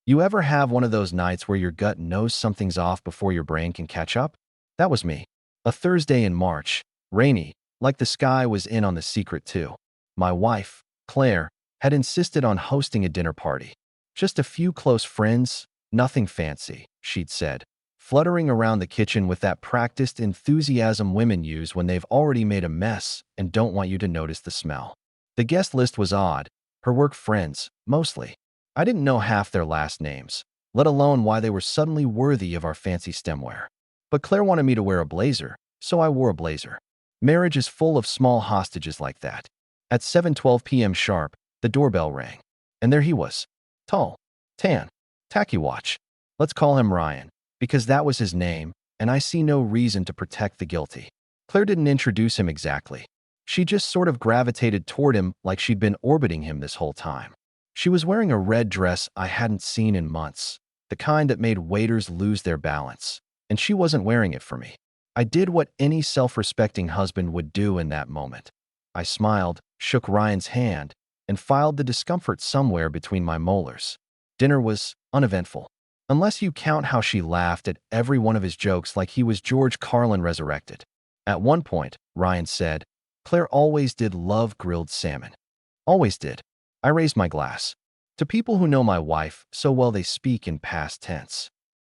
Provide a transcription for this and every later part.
You ever have one of those nights where your gut knows something's off before your brain can catch up? That was me. A Thursday in March, rainy, like the sky was in on the secret too. My wife, Claire, had insisted on hosting a dinner party. Just a few close friends, nothing fancy, she'd said, fluttering around the kitchen with that practiced enthusiasm women use when they've already made a mess and don't want you to notice the smell. The guest list was odd, her work friends, mostly. I didn't know half their last names, let alone why they were suddenly worthy of our fancy stemware. But Claire wanted me to wear a blazer, so I wore a blazer. Marriage is full of small hostages like that. At 7:12 p.m. sharp, the doorbell rang. And there he was. Tall, tan, tacky watch. Let's call him Ryan, because that was his name, and I see no reason to protect the guilty. Claire didn't introduce him exactly. She just sort of gravitated toward him like she'd been orbiting him this whole time. She was wearing a red dress I hadn't seen in months, the kind that made waiters lose their balance, and she wasn't wearing it for me. I did what any self-respecting husband would do in that moment. I smiled, shook Ryan's hand, and filed the discomfort somewhere between my molars. Dinner was uneventful, unless you count how she laughed at every one of his jokes like he was George Carlin resurrected. At one point, Ryan said, "Claire always did love grilled salmon. Always did." I raised my glass. To people who know my wife so well they speak in past tense.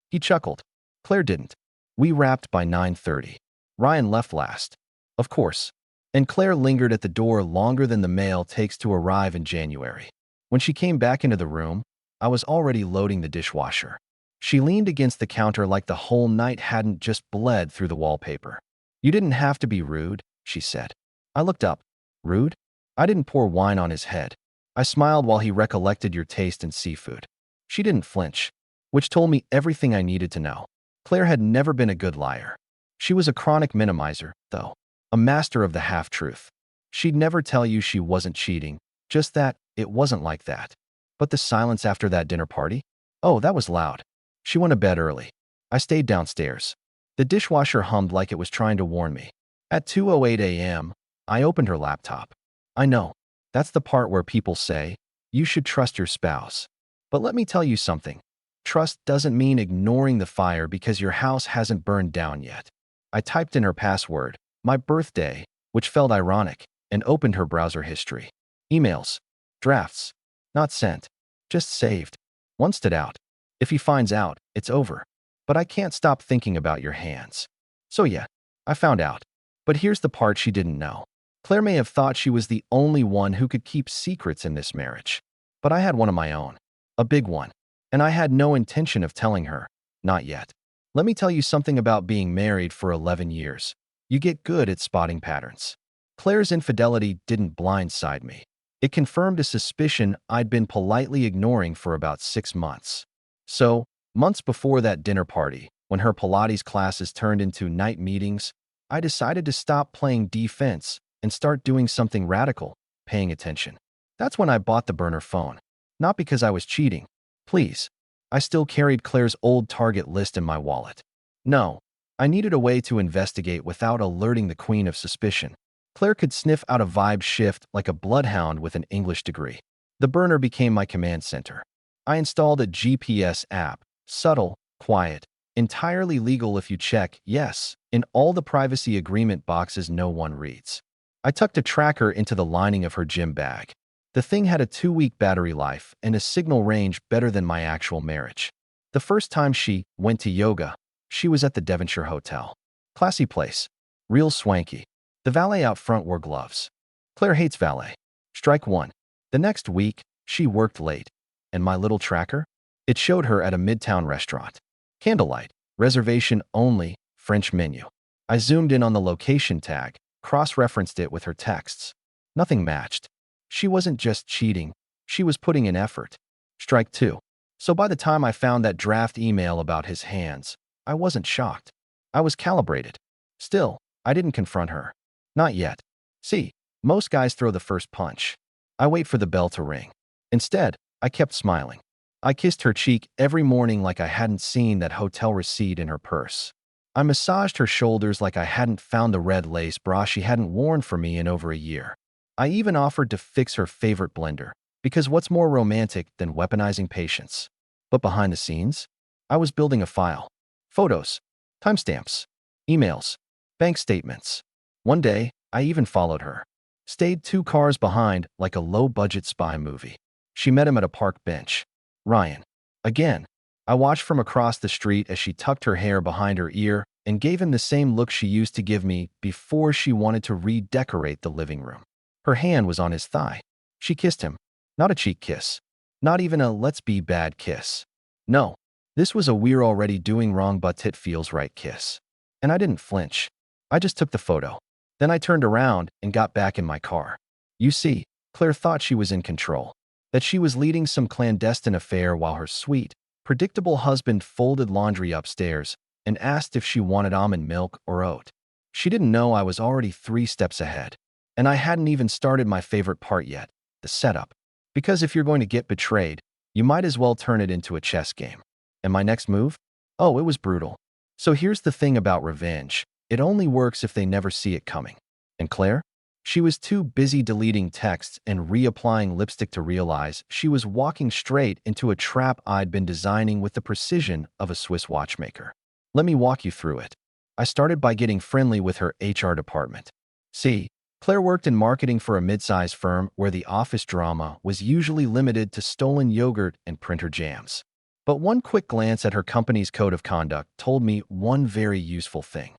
He chuckled. Claire didn't. We wrapped by 9:30. Ryan left last. Of course. And Claire lingered at the door longer than the mail takes to arrive in January. When she came back into the room, I was already loading the dishwasher. She leaned against the counter like the whole night hadn't just bled through the wallpaper. "You didn't have to be rude," she said. I looked up. Rude? I didn't pour wine on his head. I smiled while he recollected your taste in seafood. She didn't flinch, which told me everything I needed to know. Claire had never been a good liar. She was a chronic minimizer, though, a master of the half-truth. She'd never tell you she wasn't cheating, just that it wasn't like that. But the silence after that dinner party? Oh, that was loud. She went to bed early. I stayed downstairs. The dishwasher hummed like it was trying to warn me. At 2:08 a.m., I opened her laptop. I know. That's the part where people say, you should trust your spouse. But let me tell you something. Trust doesn't mean ignoring the fire because your house hasn't burned down yet. I typed in her password, my birthday, which felt ironic, and opened her browser history. Emails. Drafts. Not sent. Just saved. One stood out. If he finds out, it's over. But I can't stop thinking about your hands. So yeah, I found out. But here's the part she didn't know. Claire may have thought she was the only one who could keep secrets in this marriage. But I had one of my own. A big one. And I had no intention of telling her. Not yet. Let me tell you something about being married for 11 years. You get good at spotting patterns. Claire's infidelity didn't blindside me. It confirmed a suspicion I'd been politely ignoring for about 6 months. So, months before that dinner party, when her Pilates classes turned into night meetings, I decided to stop playing defense and start doing something radical, paying attention. That's when I bought the burner phone. Not because I was cheating. Please. I still carried Claire's old target list in my wallet. No. I needed a way to investigate without alerting the queen of suspicion. Claire could sniff out a vibe shift like a bloodhound with an English degree. The burner became my command center. I installed a GPS app, subtle, quiet, entirely legal if you check yes in all the privacy agreement boxes no one reads. I tucked a tracker into the lining of her gym bag. The thing had a 2-week battery life and a signal range better than my actual marriage. The first time she went to yoga, she was at the Devonshire Hotel. Classy place. Real swanky. The valet out front wore gloves. Claire hates valet. Strike one. The next week, she worked late. And my little tracker? It showed her at a midtown restaurant. Candlelight. Reservation only. French menu. I zoomed in on the location tag, cross-referenced it with her texts. Nothing matched. She wasn't just cheating. She was putting in effort. Strike two. So by the time I found that draft email about his hands, I wasn't shocked. I was calibrated. Still, I didn't confront her. Not yet. See, most guys throw the first punch. I wait for the bell to ring. Instead, I kept smiling. I kissed her cheek every morning like I hadn't seen that hotel receipt in her purse. I massaged her shoulders like I hadn't found the red lace bra she hadn't worn for me in over a year. I even offered to fix her favorite blender, because what's more romantic than weaponizing patience? But behind the scenes, I was building a file. Photos, timestamps, emails, bank statements. One day, I even followed her. Stayed 2 cars behind like a low-budget spy movie. She met him at a park bench. Ryan. Again. I watched from across the street as she tucked her hair behind her ear and gave him the same look she used to give me before she wanted to redecorate the living room. Her hand was on his thigh. She kissed him. Not a cheek kiss. Not even a let's be bad kiss. No. This was a we're already doing wrong but it feels right kiss. And I didn't flinch. I just took the photo. Then I turned around and got back in my car. You see, Claire thought she was in control. That she was leading some clandestine affair while her sweet, predictable husband folded laundry upstairs and asked if she wanted almond milk or oat. She didn't know I was already 3 steps ahead. And I hadn't even started my favorite part yet, the setup. Because if you're going to get betrayed, you might as well turn it into a chess game. And my next move? Oh, it was brutal. So here's the thing about revenge. It only works if they never see it coming. And Claire? She was too busy deleting texts and reapplying lipstick to realize she was walking straight into a trap I'd been designing with the precision of a Swiss watchmaker. Let me walk you through it. I started by getting friendly with her HR department. See, Claire worked in marketing for a mid-sized firm where the office drama was usually limited to stolen yogurt and printer jams. But one quick glance at her company's code of conduct told me one very useful thing.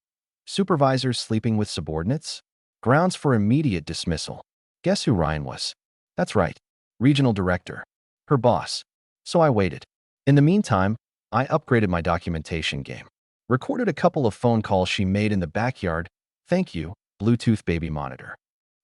Supervisors sleeping with subordinates? Grounds for immediate dismissal. Guess who Ryan was? That's right, regional director. Her boss. So I waited. In the meantime, I upgraded my documentation game. Recorded a couple of phone calls she made in the backyard. Thank you, Bluetooth baby monitor.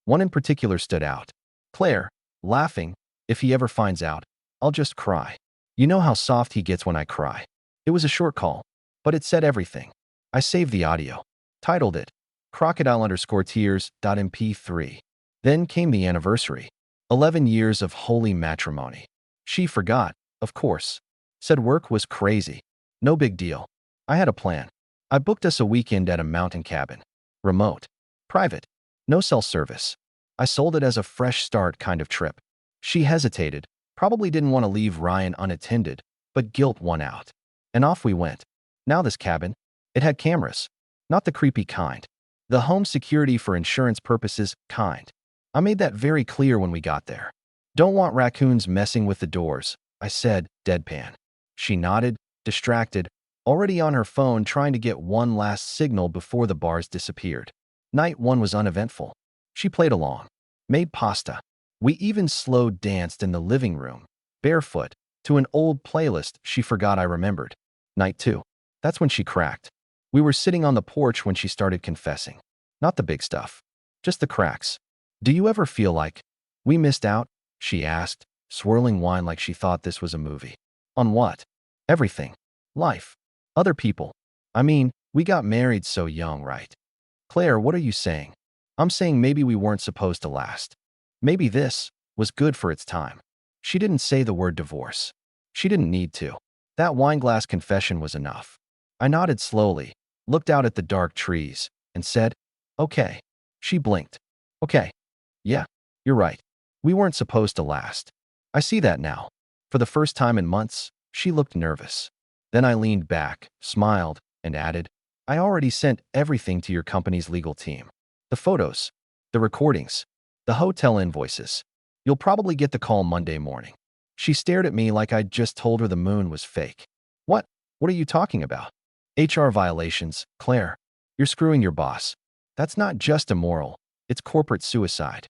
One in particular stood out. Claire, laughing, if he ever finds out, I'll just cry. You know how soft he gets when I cry. It was a short call, but it said everything. I saved the audio. Titled it, crocodile_tears.mp3. Then came the anniversary. 11 years of holy matrimony. She forgot, of course. Said work was crazy. No big deal. I had a plan. I booked us a weekend at a mountain cabin. Remote. Private. No cell service. I sold it as a fresh start kind of trip. She hesitated. Probably didn't want to leave Ryan unattended, but guilt won out. And off we went. Now this cabin, it had cameras. Not the creepy kind. The home security for insurance purposes kind. I made that very clear when we got there. Don't want raccoons messing with the doors, I said, deadpan. She nodded, distracted, already on her phone trying to get one last signal before the bars disappeared. Night 1 was uneventful. She played along. Made pasta. We even slow danced in the living room, barefoot, to an old playlist she forgot I remembered. Night 2. That's when she cracked. We were sitting on the porch when she started confessing. Not the big stuff. Just the cracks. Do you ever feel like we missed out? She asked, swirling wine like she thought this was a movie. On what? Everything. Life. Other people. I mean, we got married so young, right? Claire, what are you saying? I'm saying maybe we weren't supposed to last. Maybe this was good for its time. She didn't say the word divorce. She didn't need to. That wineglass confession was enough. I nodded slowly, looked out at the dark trees, and said, okay. She blinked. Okay. Yeah, you're right. We weren't supposed to last. I see that now. For the first time in months, she looked nervous. Then I leaned back, smiled, and added, I already sent everything to your company's legal team. The photos, the recordings, the hotel invoices. You'll probably get the call Monday morning. She stared at me like I'd just told her the moon was fake. What? What are you talking about? HR violations, Claire. You're screwing your boss. That's not just immoral. It's corporate suicide.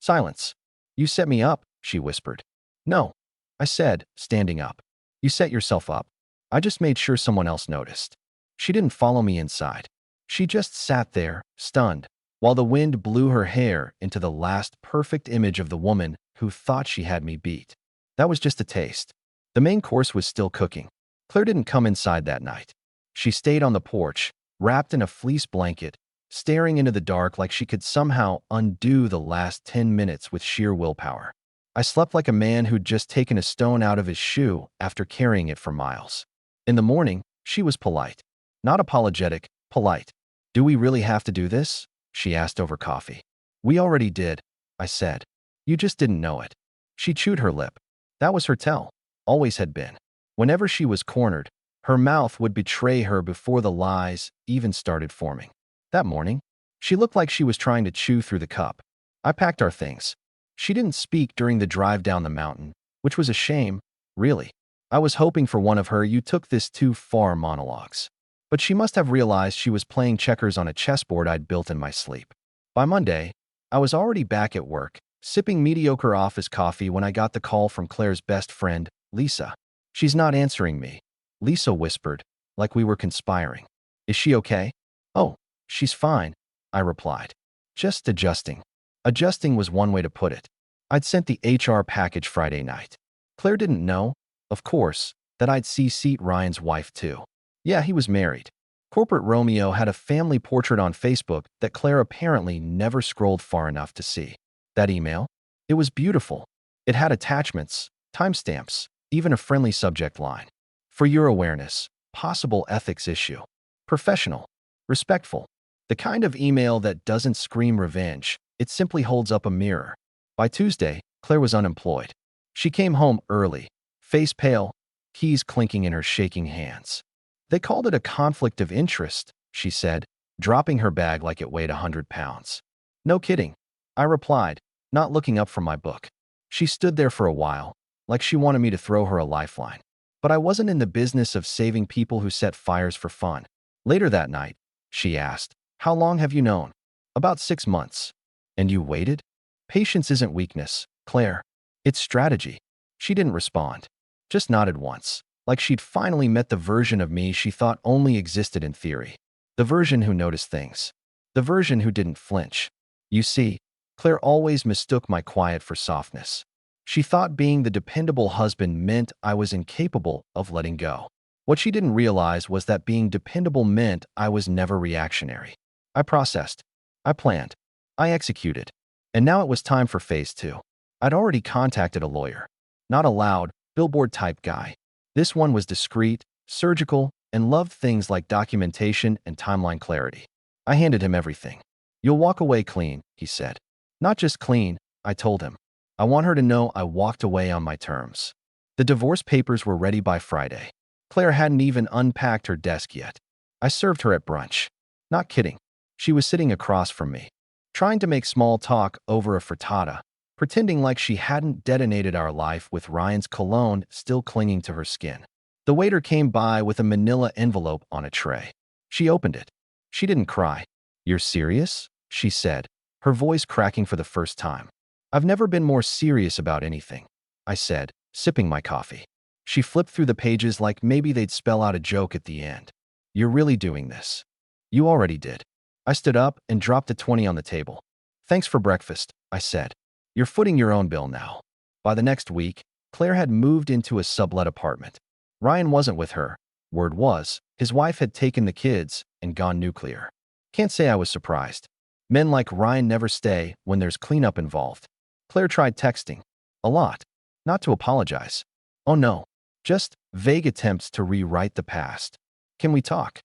Silence. You set me up, she whispered. No, I said, standing up. You set yourself up. I just made sure someone else noticed. She didn't follow me inside. She just sat there, stunned, while the wind blew her hair into the last perfect image of the woman who thought she had me beat. That was just a taste. The main course was still cooking. Claire didn't come inside that night. She stayed on the porch, wrapped in a fleece blanket, staring into the dark like she could somehow undo the last 10 minutes with sheer willpower. I slept like a man who'd just taken a stone out of his shoe after carrying it for miles. In the morning, she was polite. Not apologetic, polite. Do we really have to do this? She asked over coffee. We already did, I said. You just didn't know it. She chewed her lip. That was her tell. Always had been. Whenever she was cornered, her mouth would betray her before the lies even started forming. That morning, she looked like she was trying to chew through the cup. I packed our things. She didn't speak during the drive down the mountain, which was a shame, really. I was hoping for one of her "you took this too far" monologues. But she must have realized she was playing checkers on a chessboard I'd built in my sleep. By Monday, I was already back at work, sipping mediocre office coffee when I got the call from Claire's best friend, Lisa. "She's not answering me," Lisa whispered, like we were conspiring. "Is she okay?" "Oh, she's fine," I replied. "Just adjusting." Adjusting was one way to put it. I'd sent the HR package Friday night. Claire didn't know, of course, that I'd CC'd Ryan's wife too. Yeah, he was married. Corporate Romeo had a family portrait on Facebook that Claire apparently never scrolled far enough to see. That email? It was beautiful. It had attachments, timestamps, even a friendly subject line. "For your awareness, possible ethics issue. Professional. Respectful." The kind of email that doesn't scream revenge, it simply holds up a mirror. By Tuesday, Claire was unemployed. She came home early, face pale, keys clinking in her shaking hands. "They called it a conflict of interest," she said, dropping her bag like it weighed 100 pounds. "No kidding," I replied, not looking up from my book. She stood there for a while, like she wanted me to throw her a lifeline. But I wasn't in the business of saving people who set fires for fun. Later that night, she asked, "How long have you known?" "About 6 months." "And you waited?" "Patience isn't weakness, Claire. It's strategy." She didn't respond, just nodded once, like she'd finally met the version of me she thought only existed in theory. The version who noticed things. The version who didn't flinch. You see, Claire always mistook my quiet for softness. She thought being the dependable husband meant I was incapable of letting go. What she didn't realize was that being dependable meant I was never reactionary. I processed. I planned. I executed. And now it was time for phase 2. I'd already contacted a lawyer. Not a loud, billboard-type guy. This one was discreet, surgical, and loved things like documentation and timeline clarity. I handed him everything. "You'll walk away clean," he said. "Not just clean," I told him. "I want her to know I walked away on my terms." The divorce papers were ready by Friday. Claire hadn't even unpacked her desk yet. I served her at brunch. Not kidding. She was sitting across from me, trying to make small talk over a frittata, pretending like she hadn't detonated our life with Ryan's cologne still clinging to her skin. The waiter came by with a manila envelope on a tray. She opened it. She didn't cry. "You're serious?" she said, her voice cracking for the first time. "I've never been more serious about anything," I said, sipping my coffee. She flipped through the pages like maybe they'd spell out a joke at the end. "You're really doing this?" "You already did." I stood up and dropped a 20 on the table. "Thanks for breakfast," I said. "You're footing your own bill now." By the next week, Claire had moved into a sublet apartment. Ryan wasn't with her. Word was, his wife had taken the kids and gone nuclear. Can't say I was surprised. Men like Ryan never stay when there's cleanup involved. Claire tried texting. A lot. Not to apologize. Oh no. Just vague attempts to rewrite the past. "Can we talk?"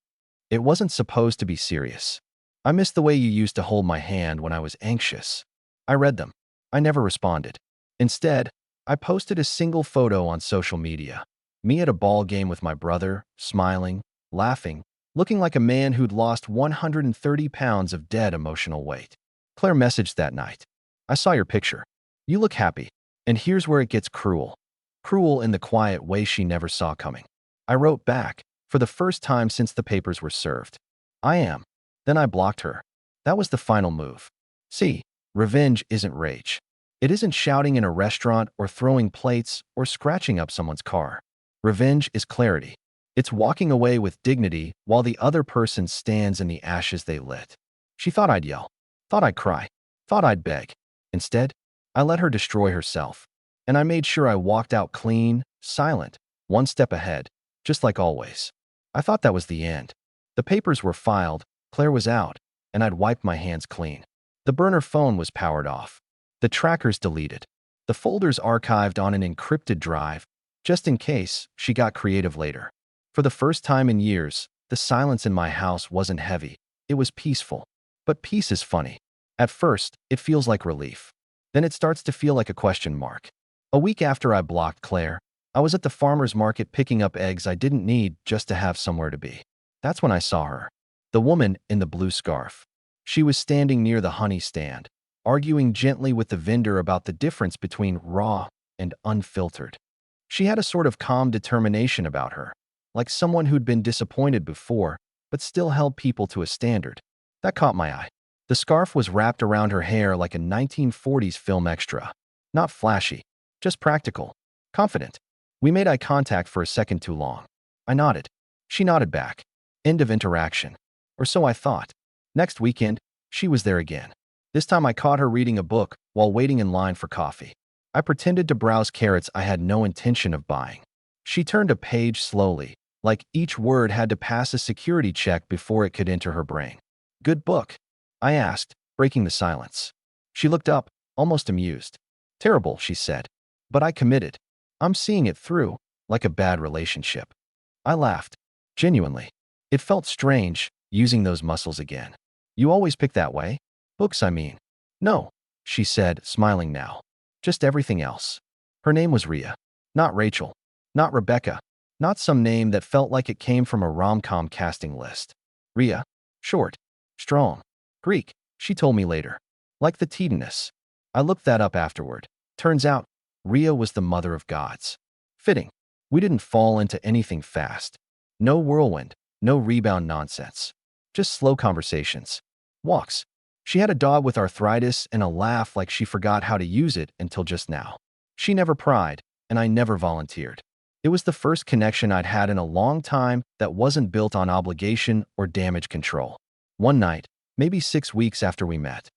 It wasn't supposed to be serious. "I miss the way you used to hold my hand when I was anxious." I read them. I never responded. Instead, I posted a single photo on social media. Me at a ball game with my brother, smiling, laughing, looking like a man who'd lost 130 pounds of dead emotional weight. Claire messaged that night. "I saw your picture. You look happy. And here's where it gets cruel." Cruel in the quiet way she never saw coming. I wrote back, for the first time since the papers were served. "I am." Then I blocked her. That was the final move. See, revenge isn't rage. It isn't shouting in a restaurant or throwing plates or scratching up someone's car. Revenge is clarity. It's walking away with dignity while the other person stands in the ashes they lit. She thought I'd yell, thought I'd cry, thought I'd beg. Instead, I let her destroy herself. And I made sure I walked out clean, silent, one step ahead, just like always. I thought that was the end. The papers were filed, Claire was out, and I'd wiped my hands clean. The burner phone was powered off. The trackers deleted. The folders archived on an encrypted drive, just in case she got creative later. For the first time in years, the silence in my house wasn't heavy. It was peaceful. But peace is funny. At first, it feels like relief. Then it starts to feel like a question mark. A week after I blocked Claire, I was at the farmer's market picking up eggs I didn't need just to have somewhere to be. That's when I saw her. The woman in the blue scarf. She was standing near the honey stand, arguing gently with the vendor about the difference between raw and unfiltered. She had a sort of calm determination about her, like someone who'd been disappointed before, but still held people to a standard. That caught my eye. The scarf was wrapped around her hair like a 1940s film extra. Not flashy, just practical, confident. We made eye contact for a second too long. I nodded. She nodded back. End of interaction. Or so I thought. Next weekend, she was there again. This time I caught her reading a book while waiting in line for coffee. I pretended to browse carrots I had no intention of buying. She turned a page slowly, like each word had to pass a security check before it could enter her brain. Good book? I asked, breaking the silence. She looked up, almost amused. Terrible, she said. But I committed. I'm seeing it through, like a bad relationship. I laughed. Genuinely. It felt strange, using those muscles again. You always pick that way? Books, I mean. No, she said, smiling now. Just everything else. Her name was Rhea. Not Rachel. Not Rebecca. Not some name that felt like it came from a rom-com casting list. Rhea. Short. Strong. Greek, she told me later. Like the Titaness. I looked that up afterward. Turns out, Rhea was the mother of gods. Fitting. We didn't fall into anything fast. No whirlwind, no rebound nonsense. Just slow conversations. Walks. She had a dog with arthritis and a laugh like she forgot how to use it until just now. She never pried, and I never volunteered. It was the first connection I'd had in a long time that wasn't built on obligation or damage control. One night, maybe 6 weeks after we met,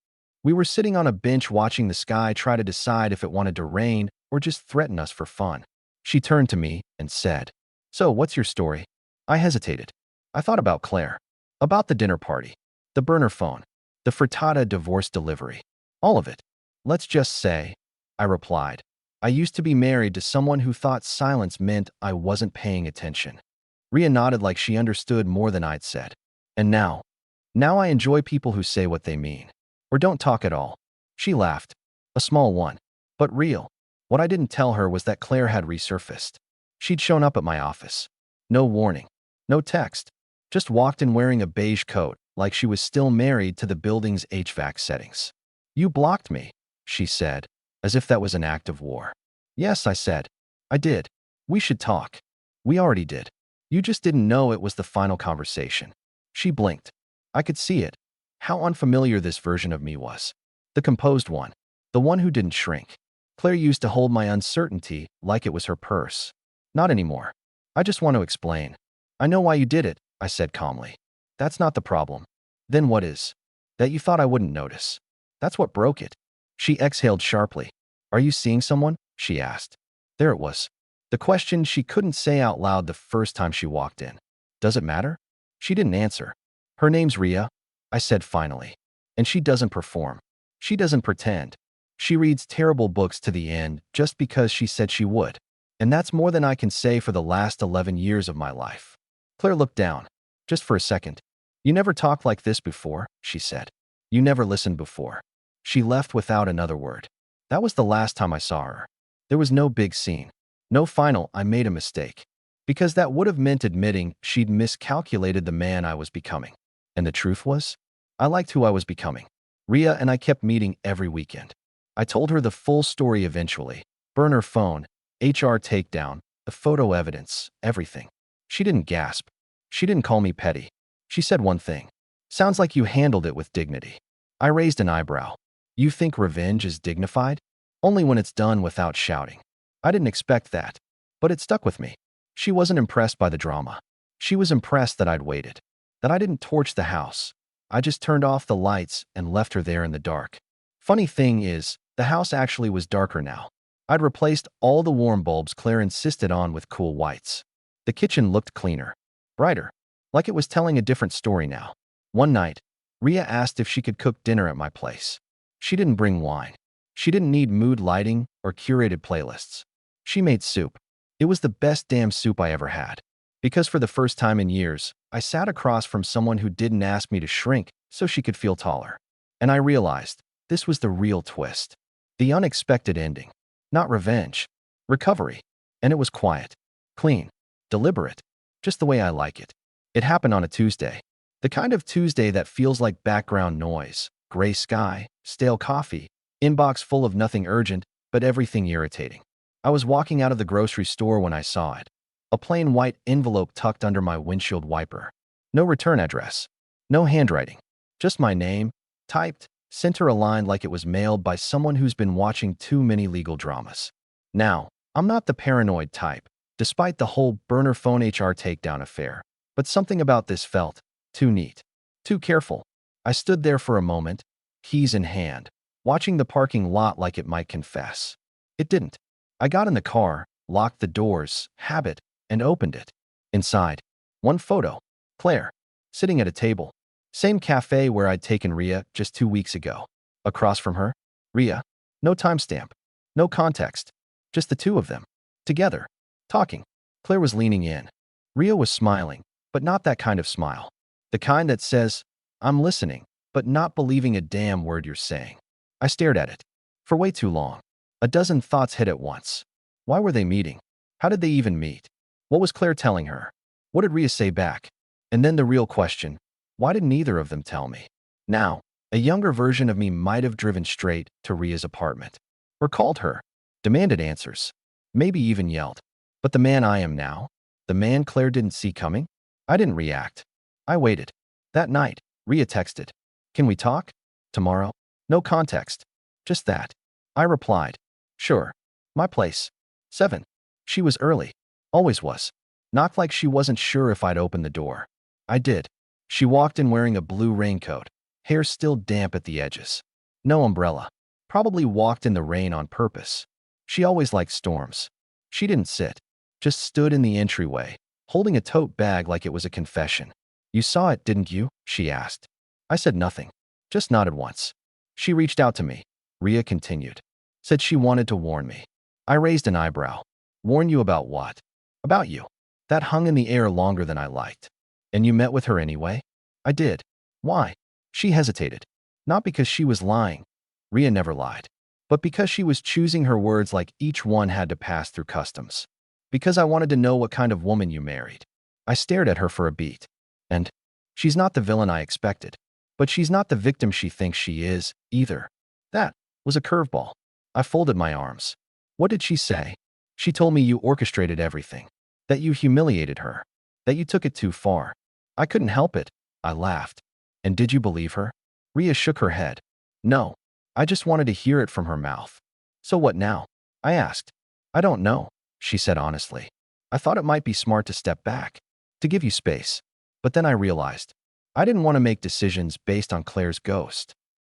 we were sitting on a bench watching the sky try to decide if it wanted to rain or just threaten us for fun. She turned to me and said, "So, what's your story?" I hesitated. I thought about Claire. About the dinner party. The burner phone. The frittata divorce delivery. All of it. Let's just say, I replied, I used to be married to someone who thought silence meant I wasn't paying attention. Rhea nodded like she understood more than I'd said. And now I enjoy people who say what they mean. Or don't talk at all. She laughed. A small one. But real. What I didn't tell her was that Claire had resurfaced. She'd shown up at my office. No warning. No text. Just walked in wearing a beige coat, like she was still married to the building's HVAC settings. You blocked me, she said, as if that was an act of war. Yes, I said. I did. We should talk. We already did. You just didn't know it was the final conversation. She blinked. I could see it. How unfamiliar this version of me was. The composed one. The one who didn't shrink. Claire used to hold my uncertainty like it was her purse. Not anymore. I just want to explain. I know why you did it, I said calmly. That's not the problem. Then what is? That you thought I wouldn't notice. That's what broke it. She exhaled sharply. Are you seeing someone? She asked. There it was. The question she couldn't say out loud the first time she walked in. Does it matter? She didn't answer. Her name's Rhea, I said finally. And she doesn't perform. She doesn't pretend. She reads terrible books to the end just because she said she would. And that's more than I can say for the last 11 years of my life. Claire looked down. Just for a second. You never talked like this before, she said. You never listened before. She left without another word. That was the last time I saw her. There was no big scene. No final I made a mistake. Because that would have meant admitting she'd miscalculated the man I was becoming. And the truth was, I liked who I was becoming. Rhea and I kept meeting every weekend. I told her the full story eventually. Burner phone, HR takedown, the photo evidence, everything. She didn't gasp. She didn't call me petty. She said one thing. Sounds like you handled it with dignity. I raised an eyebrow. You think revenge is dignified? Only when it's done without shouting. I didn't expect that, but it stuck with me. She wasn't impressed by the drama. She was impressed that I'd waited, that I didn't torch the house. I just turned off the lights and left her there in the dark. Funny thing is, the house actually was darker now. I'd replaced all the warm bulbs Claire insisted on with cool whites. The kitchen looked cleaner, brighter, like it was telling a different story now. One night, Rhea asked if she could cook dinner at my place. She didn't bring wine. She didn't need mood lighting or curated playlists. She made soup. It was the best damn soup I ever had. Because for the first time in years, I sat across from someone who didn't ask me to shrink so she could feel taller. And I realized this was the real twist. The unexpected ending. Not revenge. Recovery. And it was quiet, clean, deliberate, just the way I like it. It happened on a Tuesday. The kind of Tuesday that feels like background noise, gray sky, stale coffee, inbox full of nothing urgent, but everything irritating. I was walking out of the grocery store when I saw it. A plain white envelope tucked under my windshield wiper. No return address. No handwriting. Just my name, typed, center-aligned like it was mailed by someone who's been watching too many legal dramas. Now, I'm not the paranoid type, despite the whole burner phone HR takedown affair, but something about this felt too neat, too careful. I stood there for a moment, keys in hand, watching the parking lot like it might confess. It didn't. I got in the car, locked the doors, habit, and opened it. Inside, one photo. Claire, sitting at a table. Same cafe where I'd taken Ria just 2 weeks ago. Across from her, Ria. No timestamp. No context. Just the two of them. Together. Talking. Claire was leaning in. Ria was smiling, but not that kind of smile. The kind that says, I'm listening, but not believing a damn word you're saying. I stared at it. For way too long. A dozen thoughts hit at once. Why were they meeting? How did they even meet? What was Claire telling her? What did Ria say back? And then the real question, why did neither of them tell me? Now, a younger version of me might have driven straight to Ria's apartment. Or called her. Demanded answers. Maybe even yelled. But the man I am now? The man Claire didn't see coming? I didn't react. I waited. That night, Ria texted. Can we talk? Tomorrow? No context. Just that. I replied. Sure. My place. 7. She was early. Always was. Knocked like she wasn't sure if I'd open the door. I did. She walked in wearing a blue raincoat, hair still damp at the edges. No umbrella. Probably walked in the rain on purpose. She always liked storms. She didn't sit. Just stood in the entryway, holding a tote bag like it was a confession. You saw it, didn't you? She asked. I said nothing. Just nodded once. She reached out to me. Ria continued. Said she wanted to warn me. I raised an eyebrow. Warn you about what? About you. That hung in the air longer than I liked. And you met with her anyway? I did. Why? She hesitated. Not because she was lying. Ria never lied. But because she was choosing her words like each one had to pass through customs. Because I wanted to know what kind of woman you married. I stared at her for a beat. And she's not the villain I expected. But she's not the victim she thinks she is, either. That was a curveball. I folded my arms. What did she say? She told me you orchestrated everything. That you humiliated her. That you took it too far. I couldn't help it. I laughed. And did you believe her? Ria shook her head. No. I just wanted to hear it from her mouth. So what now? I asked. I don't know, she said honestly. I thought it might be smart to step back. To give you space. But then I realized. I didn't want to make decisions based on Claire's ghost.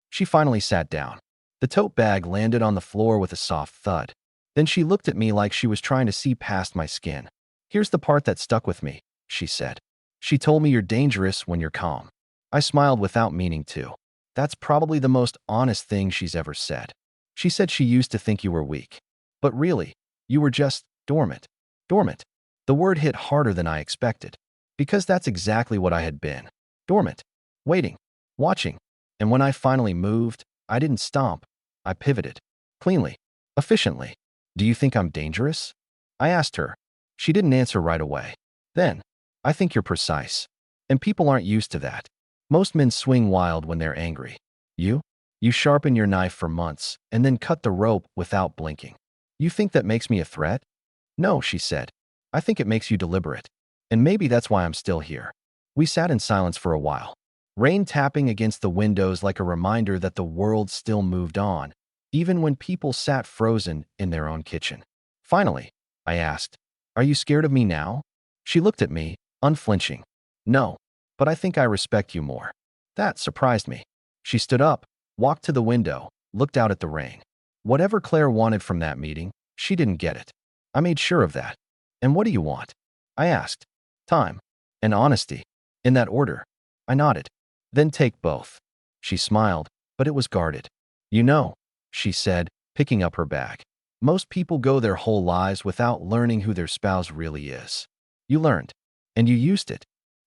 She finally sat down. The tote bag landed on the floor with a soft thud. Then she looked at me like she was trying to see past my skin. Here's the part that stuck with me, she said. She told me you're dangerous when you're calm. I smiled without meaning to. That's probably the most honest thing she's ever said. She said she used to think you were weak. But really, you were just dormant. Dormant. The word hit harder than I expected. Because that's exactly what I had been. Dormant. Waiting. Watching. And when I finally moved, I didn't stomp. I pivoted. Cleanly. Efficiently. Do you think I'm dangerous? I asked her. She didn't answer right away. Then, I think you're precise. And people aren't used to that. Most men swing wild when they're angry. You? You sharpen your knife for months and then cut the rope without blinking. You think that makes me a threat? No, she said. I think it makes you deliberate. And maybe that's why I'm still here. We sat in silence for a while. Rain tapping against the windows like a reminder that the world still moved on, even when people sat frozen in their own kitchen. Finally, I asked, are you scared of me now? She looked at me, unflinching. No, but I think I respect you more. That surprised me. She stood up, walked to the window, looked out at the rain. Whatever Claire wanted from that meeting, she didn't get it. I made sure of that. And what do you want? I asked. Time. And honesty. In that order. I nodded. Then take both. She smiled, but it was guarded. You know, she said, picking up her bag. Most people go their whole lives without learning who their spouse really is. You learned. And you used it.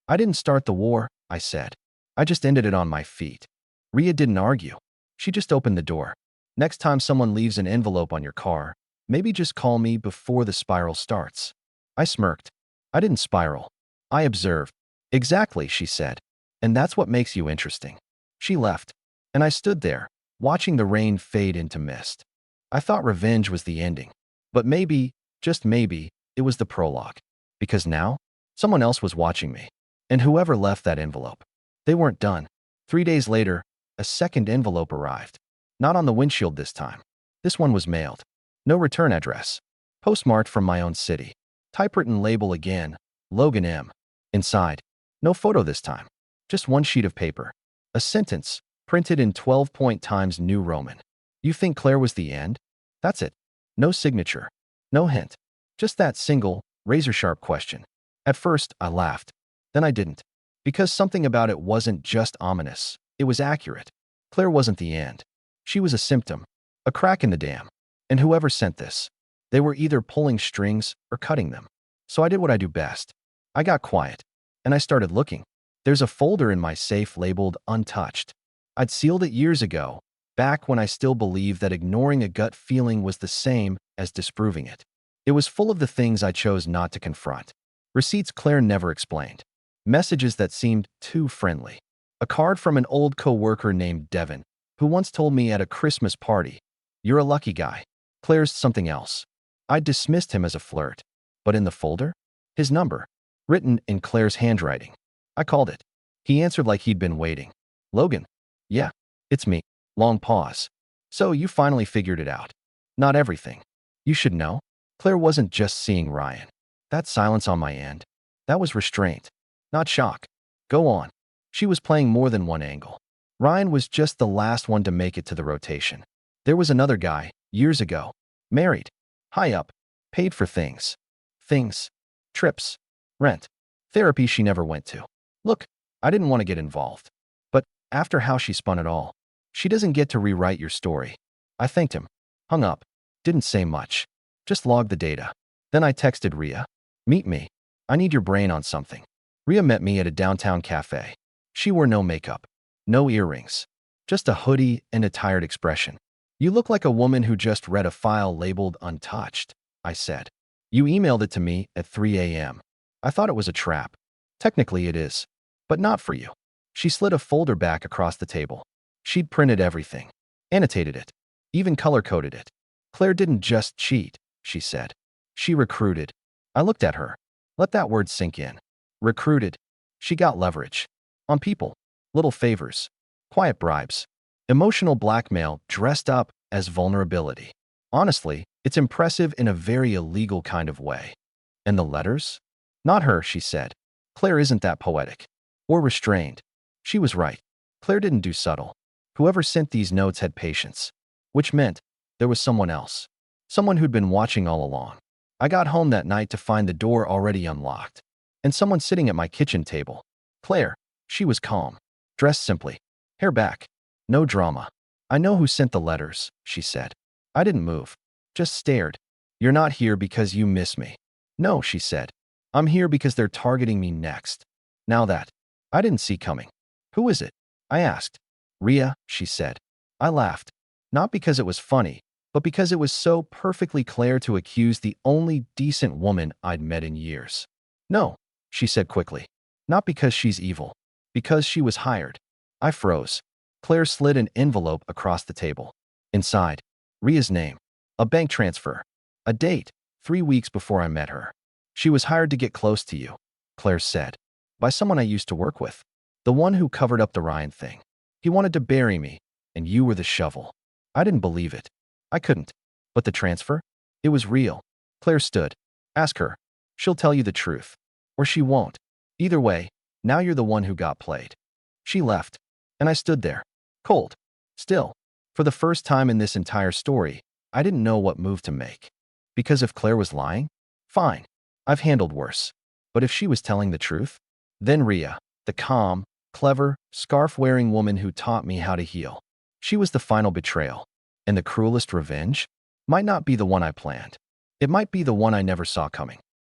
I didn't start the war, I said. I just ended it on my feet. Ria didn't argue. She just opened the door. Next time someone leaves an envelope on your car, Maybe just call me before the spiral starts. I smirked. I didn't spiral. I observed. Exactly, she said. And that's what makes you interesting. She left, and I stood there, watching the rain fade into mist. I thought revenge was the ending. But maybe, just maybe, it was the prologue. Because now, someone else was watching me. And whoever left that envelope. They weren't done. 3 days later, a second envelope arrived. Not on the windshield this time. This one was mailed. No return address. Postmarked from my own city. Typewritten label again, Logan M. Inside, no photo this time. Just one sheet of paper. A sentence, printed in 12-point Times New Roman. You think Claire was the end? That's it. No signature. No hint. Just that single, razor-sharp question. At first, I laughed. Then I didn't. Because something about it wasn't just ominous. It was accurate. Claire wasn't the end. She was a symptom. A crack in the dam. And whoever sent this, they were either pulling strings or cutting them. So I did what I do best. I got quiet. And I started looking. There's a folder in my safe labeled untouched. I'd sealed it years ago, back when I still believed that ignoring a gut feeling was the same as disproving it. It was full of the things I chose not to confront. Receipts Claire never explained. Messages that seemed too friendly. A card from an old co-worker named Devin, who once told me at a Christmas party, "You're a lucky guy." Claire's something else. I dismissed him as a flirt. But in the folder? His number, written in Claire's handwriting. I called it. He answered like he'd been waiting. "Logan." "Yeah, it's me." Long pause. "So you finally figured it out." "Not everything. You should know." Claire wasn't just seeing Ryan. That silence on my end, that was restraint, not shock. "Go on." She was playing more than one angle. Ryan was just the last one to make it to the rotation. There was another guy, years ago. Married. High up. Paid for things. Things. Trips. Rent. Therapy she never went to. Look, I didn't want to get involved. But after how she spun it all, she doesn't get to rewrite your story. I thanked him. Hung up. Didn't say much. Just logged the data. Then I texted Rhea. "Meet me. I need your brain on something." Rhea met me at a downtown cafe. She wore no makeup. No earrings. Just a hoodie and a tired expression. "You look like a woman who just read a file labeled untouched," I said. "You emailed it to me at 3 a.m. I thought it was a trap. Technically it is. But not for you." She slid a folder back across the table. She'd printed everything. Annotated it. Even color-coded it. "Claire didn't just cheat," she said. "She recruited." I looked at her. Let that word sink in. Recruited. She got leverage. On people. Little favors. Quiet bribes. Emotional blackmail dressed up as vulnerability. Honestly, it's impressive in a very illegal kind of way. "And the letters?" "Not her," she said. "Claire isn't that poetic. Or restrained." She was right. Claire didn't do subtle. Whoever sent these notes had patience. Which meant there was someone else. Someone who'd been watching all along. I got home that night to find the door already unlocked. And someone sitting at my kitchen table. Claire. She was calm. Dressed simply. Hair back. No drama. "I know who sent the letters," she said. I didn't move. Just stared. "You're not here because you miss me." "No," she said. "I'm here because they're targeting me next." Now that, I didn't see coming. "Who is it?" I asked. "Rhea," she said. I laughed. Not because it was funny, but because it was so perfectly Claire to accuse the only decent woman I'd met in years. "No," she said quickly. "Not because she's evil. Because she was hired." I froze. Claire slid an envelope across the table. Inside, Rhea's name. A bank transfer. A date, 3 weeks before I met her. "She was hired to get close to you," Claire said. "By someone I used to work with. The one who covered up the Ryan thing. He wanted to bury me, and you were the shovel." I didn't believe it. I couldn't. But the transfer? It was real. Claire stood. "Ask her. She'll tell you the truth. Or she won't. Either way, now you're the one who got played." She left. And I stood there. Cold. Still. For the first time in this entire story, I didn't know what move to make. Because if Claire was lying, fine. I've handled worse. But if she was telling the truth, then Rhea, the calm, clever, scarf-wearing woman who taught me how to heal. She was the final betrayal. And the cruelest revenge might not be the one I planned. It might be the one I never saw coming.